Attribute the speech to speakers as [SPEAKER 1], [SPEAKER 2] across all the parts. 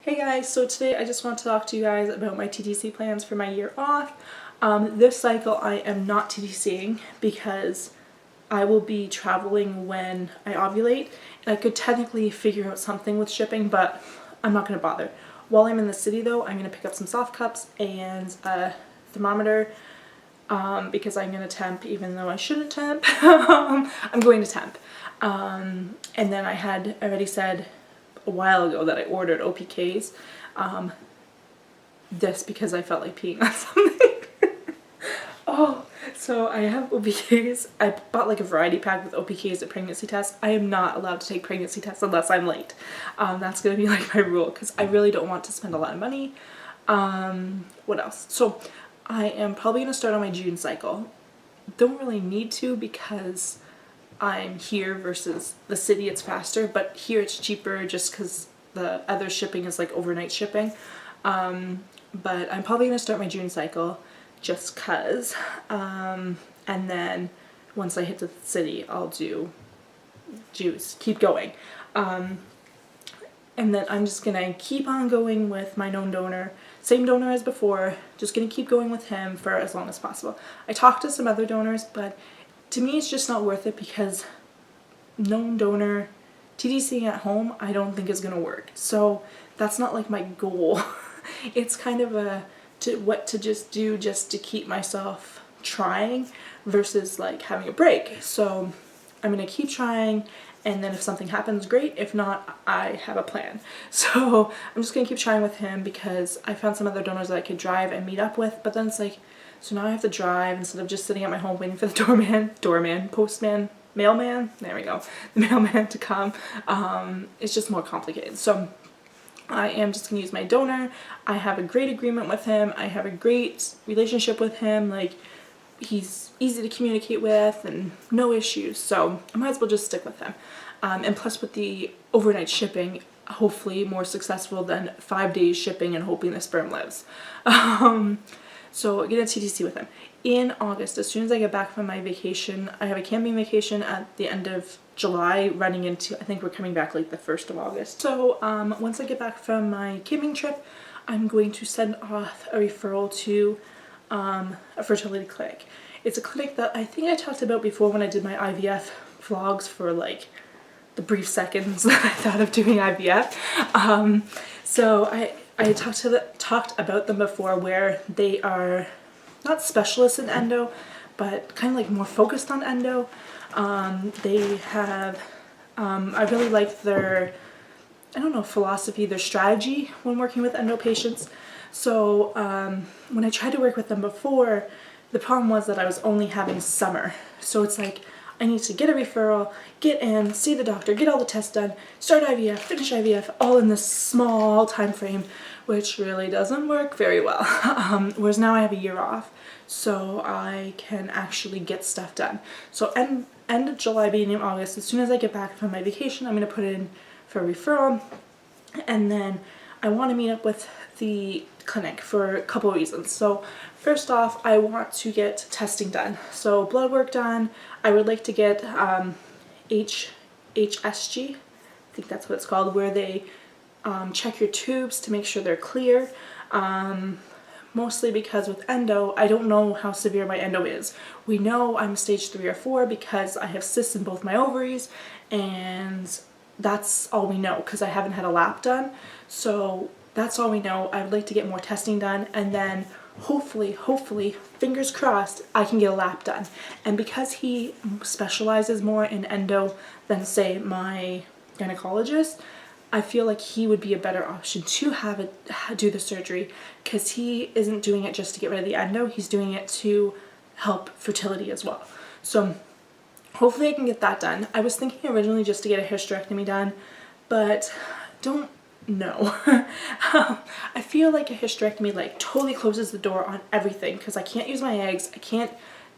[SPEAKER 1] Hey guys, so today I just want to talk to you guys about my TTC plans for my year off. This cycle I am not TTCing because I will be traveling when I ovulate, and I could technically figure out something with shipping, but I'm not going to bother. While I'm in the city though, I'm going to pick up some soft cups and a thermometer because I'm going to temp even though I shouldn't temp. I'm going to temp. And then I had already said a while ago that I ordered OPKs. This because I felt like peeing on something. So I have OPKs. I bought like a variety pack with OPKs at pregnancy tests. I am not allowed to take pregnancy tests unless I'm late. That's gonna be like my rule because I really don't want to spend a lot of money. What else? So I am probably gonna start on my June cycle. Don't really need to because I'm here versus the city, it's faster, but here it's cheaper just because the other shipping is like overnight shipping. But I'm probably going to start my June cycle just because. And then once I hit the city, I'll do juice, keep going. And then I'm just going to keep on going with my known donor, same donor as before, just going to keep going with him for as long as possible. I talked to some other donors, but to me it's just not worth it because known donor TTCing at home I don't think is gonna work. So that's not like my goal. It's kind of what to just do just to keep myself trying versus like having a break. So I'm gonna keep trying, and then if something happens, great. If not, I have a plan. So I'm just gonna keep trying with him because I found some other donors that I could drive and meet up with, but then it's like, so now I have to drive instead of just sitting at my home waiting for the postman, mailman, there we go, the mailman to come. It's just more complicated. So I am just gonna use my donor. I have a great agreement with him. I have a great relationship with him. Like, he's easy to communicate with and no issues. So I might as well just stick with him. And plus with the overnight shipping, hopefully more successful than 5 days shipping and hoping the sperm lives. So I'm gonna TTC with him. In August, as soon as I get back from my vacation, I have a camping vacation at the end of July running into, I think we're coming back like the 1st of August. So once I get back from my camping trip, I'm going to send off a referral to a fertility clinic. It's a clinic that I think I talked about before when I did my IVF vlogs for like the brief seconds that I thought of doing IVF. So I talked about them before, where they are not specialists in endo, but kind of like more focused on endo. They have, I really like their, I don't know, philosophy, their strategy when working with endo patients. So when I tried to work with them before, the problem was that I was only having summer. So it's like, I need to get a referral, get in, see the doctor, get all the tests done, start IVF, finish IVF, all in this small time frame, which really doesn't work very well. Whereas now I have a year off, so I can actually get stuff done. So end of July, beginning of August, as soon as I get back from my vacation, I'm going to put in for a referral, and then I want to meet up with the clinic for a couple of reasons. So first off, I want to get testing done. So blood work done. I would like to get HSG, I think that's what it's called, where they check your tubes to make sure they're clear. Mostly because with endo, I don't know how severe my endo is. We know I'm stage 3 or 4 because I have cysts in both my ovaries, and that's all we know because I haven't had a lap done. So that's all we know. I would like to get more testing done, and then hopefully, fingers crossed, I can get a lap done. And because he specializes more in endo than, say, my gynecologist, I feel like he would be a better option to do the surgery, because he isn't doing it just to get rid of the endo, he's doing it to help fertility as well. So hopefully I can get that done. I was thinking originally just to get a hysterectomy done, but don't know. I feel like a hysterectomy like totally closes the door on everything, because I can't use my eggs, I can't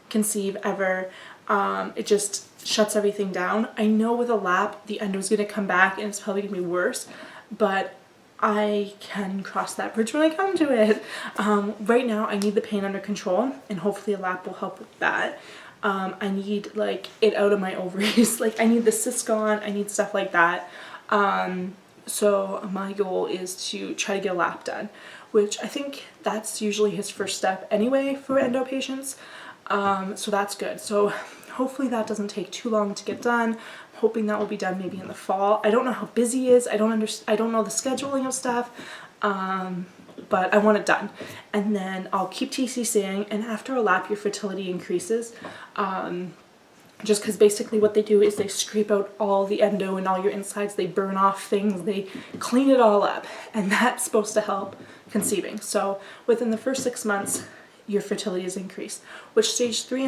[SPEAKER 1] conceive ever. It just shuts everything down. I know with a lap the endo is going to come back and it's probably going to be worse, but I can cross that bridge when I come to it. Right now I need the pain under control, and hopefully a lap will help with that. I need like it out of my ovaries. Like I need the cysts gone, I need stuff like that. So my goal is to try to get a lap done, which I think that's usually his first step anyway for endo patients. So that's good. So hopefully that doesn't take too long to get done. I'm hoping that will be done maybe in the fall. I don't know how busy he is. I don't know the scheduling of stuff. But I want it done. And then I'll keep TCCing, and after a lap your fertility increases. Just because basically what they do is they scrape out all the endo and all your insides, they burn off things, they clean it all up, and that's supposed to help conceiving. So within the first 6 months, your fertility is increased. With stage 3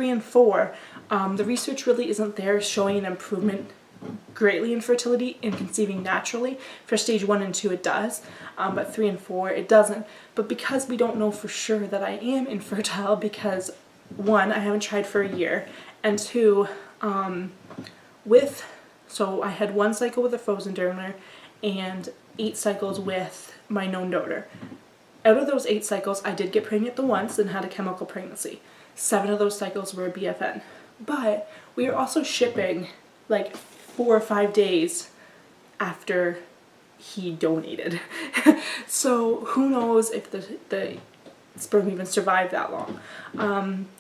[SPEAKER 1] and 4, the research really isn't there showing an improvement greatly in fertility in conceiving naturally. For stage 1 and 2 it does, but 3 and 4 it doesn't. But because we don't know for sure that I am infertile, because 1, I haven't tried for a year, and 2, so I had 1 cycle with a frozen donor and 8 cycles with my known donor. Out of those 8 cycles, I did get pregnant the once and had a chemical pregnancy. 7 of those cycles were BFN. But we are also shipping like 4 or 5 days after he donated. So who knows if the sperm even survived that long.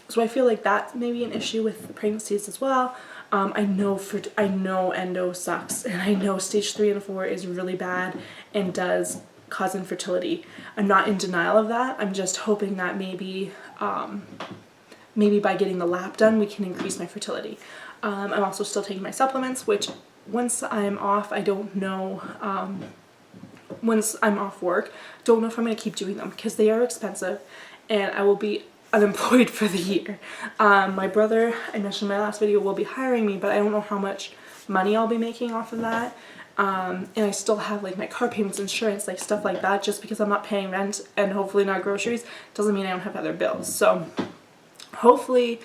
[SPEAKER 1] So I feel like that's maybe an issue with the pregnancies as well. I know endo sucks, and I know stage 3 and 4 is really bad and does cause infertility. I'm not in denial of that. I'm just hoping that maybe by getting the lap done we can increase my fertility. I'm also still taking my supplements, which once I'm off, I don't know, once I'm off work, don't know if I'm going to keep doing them because they are expensive and I will be unemployed for the year. My brother, I mentioned in my last video, will be hiring me, but I don't know how much money I'll be making off of that. And I still have like my car payments, insurance, like stuff like that. Just because I'm not paying rent and hopefully not groceries doesn't mean I don't have other bills. So hopefully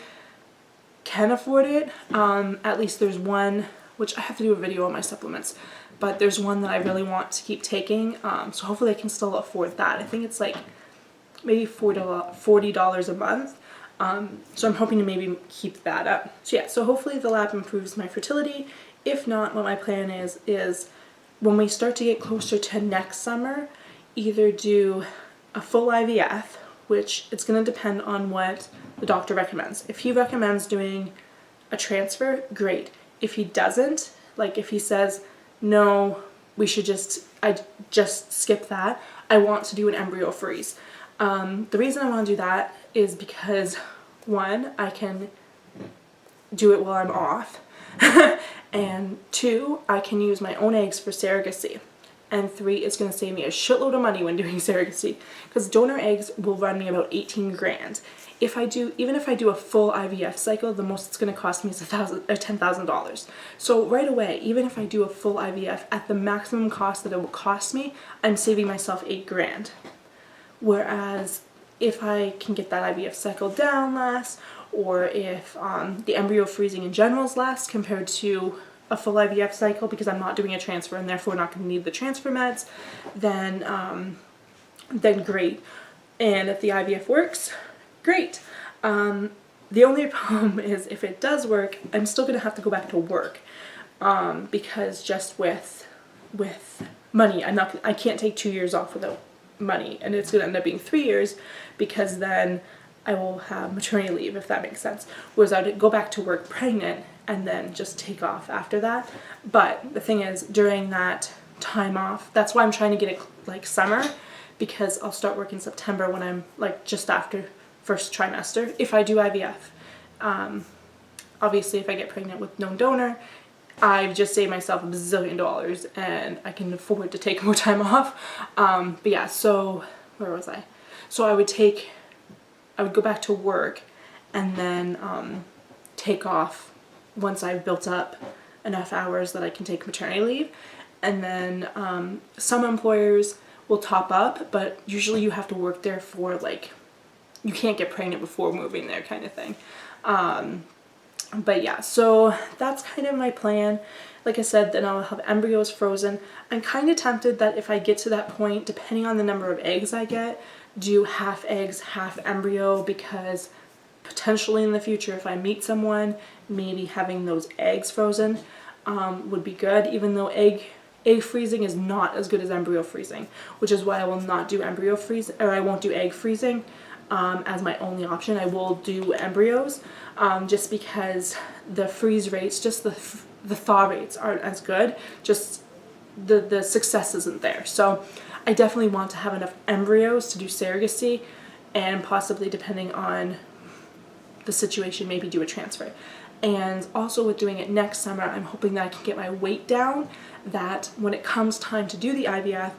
[SPEAKER 1] can afford it. At least there's one, which I have to do a video on my supplements, but there's one that I really want to keep taking. So hopefully I can still afford that. I think it's like maybe $40 a month. So I'm hoping to maybe keep that up. So yeah, so hopefully the lab improves my fertility. If not, what my plan is when we start to get closer to next summer, either do a full IVF, which it's going to depend on what the doctor recommends. If he recommends doing a transfer, great. If he doesn't, like if he says, no, we should just skip that, I want to do an embryo freeze. The reason I want to do that is because 1, I can do it while I'm off, and 2, I can use my own eggs for surrogacy, and 3, it's going to save me a shitload of money when doing surrogacy, because donor eggs will run me about 18 grand. Even if I do a full IVF cycle, the most it's going to cost me is $10,000. So right away, even if I do a full IVF at the maximum cost that it will cost me, I'm saving myself 8 grand. Whereas if I can get that IVF cycle down less, or if the embryo freezing in general is less compared to a full IVF cycle, because I'm not doing a transfer and therefore not going to need the transfer meds, then great. And if the IVF works, great. The only problem is if it does work, I'm still going to have to go back to work, because just with money, I can't take 2 years off without money, and it's going to end up being 3 years, because then I will have maternity leave, if that makes sense. Whereas I'd go back to work pregnant and then just take off after that. But the thing is, during that time off, that's why I'm trying to get it like summer, because I'll start work in September when I'm like just after first trimester, if I do IVF. Obviously if I get pregnant with no donor, I've just saved myself $1 bazillion and I can afford to take more time off. But yeah, so where was I? So I would go back to work and then take off once I've built up enough hours that I can take maternity leave. And then some employers will top up, but usually you have to work there for like, you can't get pregnant before moving there kind of thing. But yeah, so that's kind of my plan. Like I said, then I'll have embryos frozen. I'm kind of tempted that if I get to that point, depending on the number of eggs I get, do half eggs, half embryo, because potentially in the future, if I meet someone, maybe having those eggs frozen would be good. Even though egg egg freezing is not as good as embryo freezing, which is why I will not do embryo freezing, or I won't do egg freezing as my only option. I will do embryos just because the freeze rates, just the thaw rates aren't as good, just the success isn't there. So I definitely want to have enough embryos to do surrogacy, and possibly, depending on the situation, maybe do a transfer. And also with doing it next summer, I'm hoping that I can get my weight down, that when it comes time to do the IVF,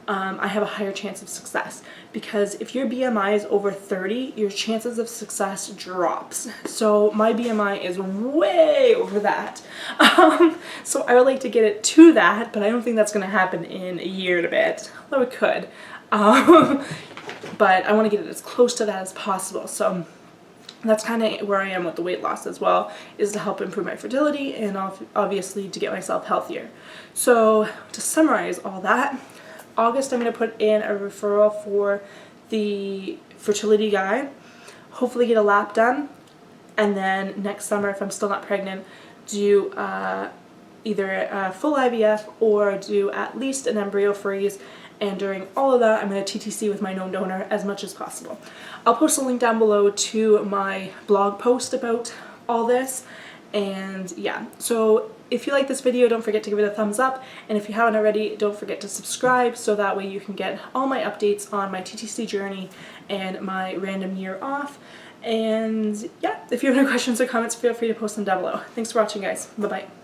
[SPEAKER 1] I have a higher chance of success. Because if your BMI is over 30, your chances of success drops. So my BMI is way over that. So I would like to get it to that, but I don't think that's going to happen in a year and a bit, although it could. But I want to get it as close to that as possible. So that's kind of where I am with the weight loss as well, is to help improve my fertility and obviously to get myself healthier. So to summarize all that, August I'm going to put in a referral for the fertility guy, hopefully get a lap done, and then next summer, if I'm still not pregnant, do either a full IVF or do at least an embryo freeze. And during all of that, I'm going to TTC with my known donor as much as possible. I'll post a link down below to my blog post about all this. And yeah, so if you like this video, don't forget to give it a thumbs up. And if you haven't already, don't forget to subscribe, so that way you can get all my updates on my TTC journey and my random year off. And yeah, if you have any questions or comments, feel free to post them down below. Thanks for watching, guys. Bye-bye.